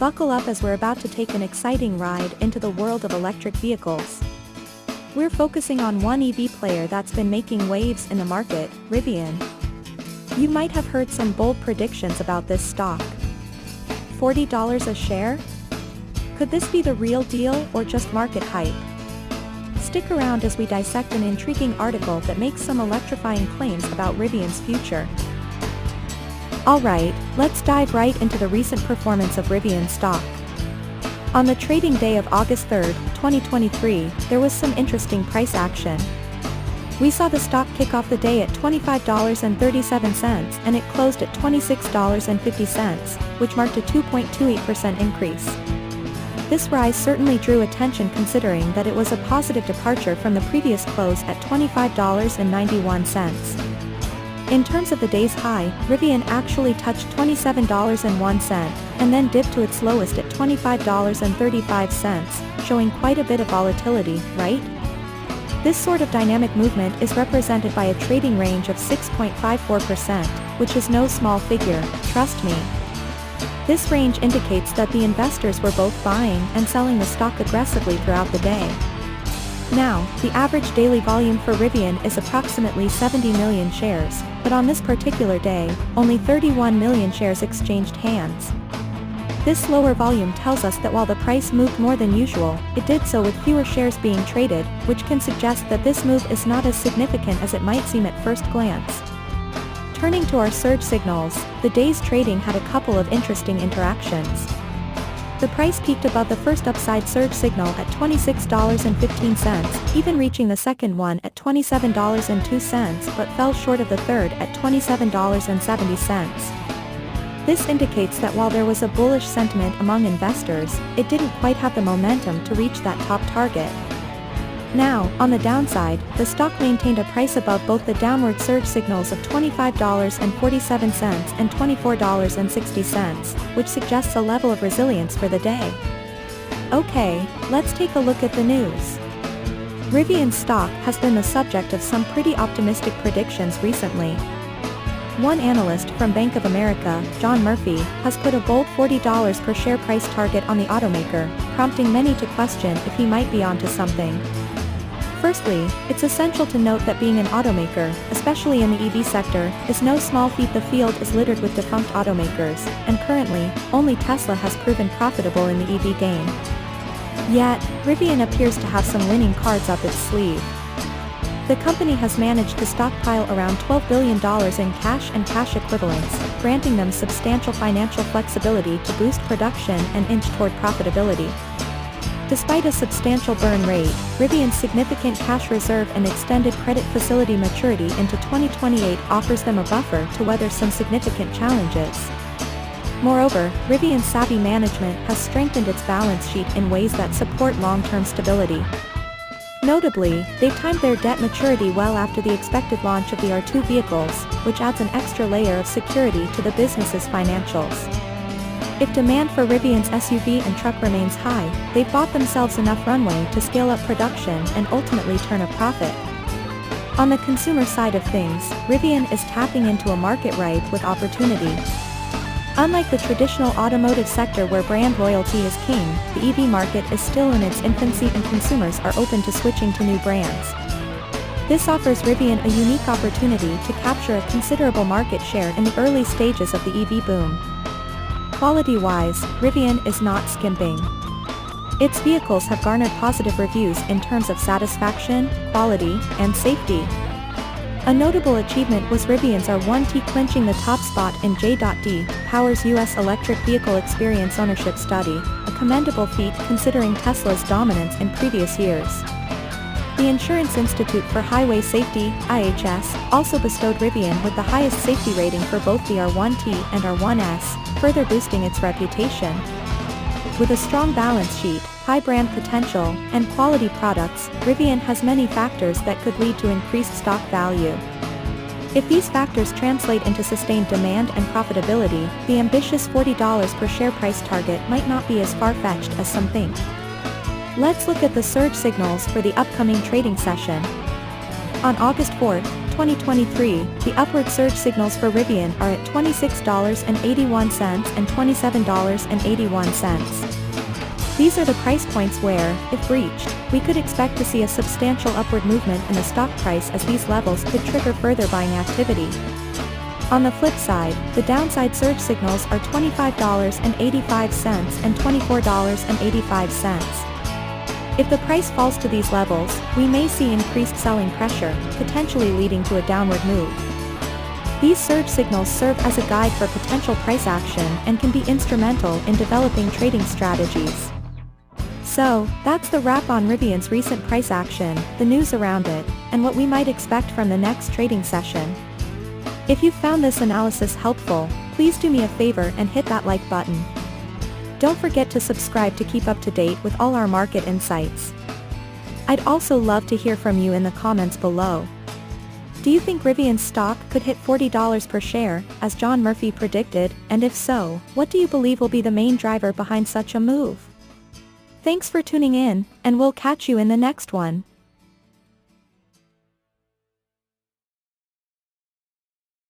Buckle up as we're about to take an exciting ride into the world of electric vehicles. We're focusing on one EV player that's been making waves in the market, Rivian. You might have heard some bold predictions about this stock. $40 a share? Could this be the real deal or just market hype? Stick around as we dissect an intriguing article that makes some electrifying claims about Rivian's future. Alright, let's dive right into the recent performance of Rivian stock. On the trading day of August 3, 2023, there was some interesting price action. We saw the stock kick off the day at $25.37 and it closed at $26.50, which marked a 2.28% increase. This rise certainly drew attention considering that it was a positive departure from the previous close at $25.91. In terms of the day's high, Rivian actually touched $27.01, and then dipped to its lowest at $25.35, showing quite a bit of volatility, right? This sort of dynamic movement is represented by a trading range of 6.54%, which is no small figure, trust me. This range indicates that the investors were both buying and selling the stock aggressively throughout the day. Now, the average daily volume for Rivian is approximately 70 million shares, but on this particular day, only 31 million shares exchanged hands. This lower volume tells us that while the price moved more than usual, it did so with fewer shares being traded, which can suggest that this move is not as significant as it might seem at first glance. Turning to our surge signals, the day's trading had a couple of interesting interactions. The price peaked above the first upside surge signal at $26.15, even reaching the second one at $27.02, but fell short of the third at $27.70. This indicates that while there was a bullish sentiment among investors, it didn't quite have the momentum to reach that top target. Now, on the downside, the stock maintained a price above both the downward surge signals of $25.47 and $24.60, which suggests a level of resilience for the day. Okay, let's take a look at the news. Rivian stock has been the subject of some pretty optimistic predictions recently. One analyst from Bank of America, John Murphy, has put a bold $40 per share price target on the automaker, prompting many to question if he might be onto something. Firstly, it's essential to note that being an automaker, especially in the EV sector, is no small feat. The field is littered with defunct automakers, and currently, only Tesla has proven profitable in the EV game. Yet, Rivian appears to have some winning cards up its sleeve. The company has managed to stockpile around $12 billion in cash and cash equivalents, granting them substantial financial flexibility to boost production and inch toward profitability. Despite a substantial burn rate, Rivian's significant cash reserve and extended credit facility maturity into 2028 offers them a buffer to weather some significant challenges. Moreover, Rivian's savvy management has strengthened its balance sheet in ways that support long-term stability. Notably, they've timed their debt maturity well after the expected launch of the R2 vehicles, which adds an extra layer of security to the business's financials. If demand for Rivian's SUV and truck remains high, they've bought themselves enough runway to scale up production and ultimately turn a profit. On the consumer side of things, Rivian is tapping into a market ripe with opportunity. Unlike the traditional automotive sector where brand loyalty is king, the EV market is still in its infancy and consumers are open to switching to new brands. This offers Rivian a unique opportunity to capture a considerable market share in the early stages of the EV boom. Quality-wise, Rivian is not skimping. Its vehicles have garnered positive reviews in terms of satisfaction, quality, and safety. A notable achievement was Rivian's R1T clinching the top spot in J.D. Power's U.S. Electric Vehicle Experience Ownership Study, a commendable feat considering Tesla's dominance in previous years. The Insurance Institute for Highway Safety, IHS, also bestowed Rivian with the highest safety rating for both the R1T and R1S, further boosting its reputation. With a strong balance sheet, high brand potential, and quality products, Rivian has many factors that could lead to increased stock value. If these factors translate into sustained demand and profitability, the ambitious $40 per share price target might not be as far-fetched as some think. Let's look at the surge signals for the upcoming trading session. On August 4, 2023, the upward surge signals for Rivian are at $26.81 and $27.81. These are the price points where, if reached, we could expect to see a substantial upward movement in the stock price, as these levels could trigger further buying activity. On the flip side, the downside surge signals are $25.85 and $24.85. If the price falls to these levels, we may see increased selling pressure, potentially leading to a downward move. These surge signals serve as a guide for potential price action and can be instrumental in developing trading strategies. So, that's the wrap on Rivian's recent price action, the news around it, and what we might expect from the next trading session. If you found this analysis helpful, please do me a favor and hit that like button. Don't forget to subscribe to keep up to date with all our market insights. I'd also love to hear from you in the comments below. Do you think Rivian's stock could hit $40 per share, as John Murphy predicted, and if so, what do you believe will be the main driver behind such a move? Thanks for tuning in, and we'll catch you in the next one.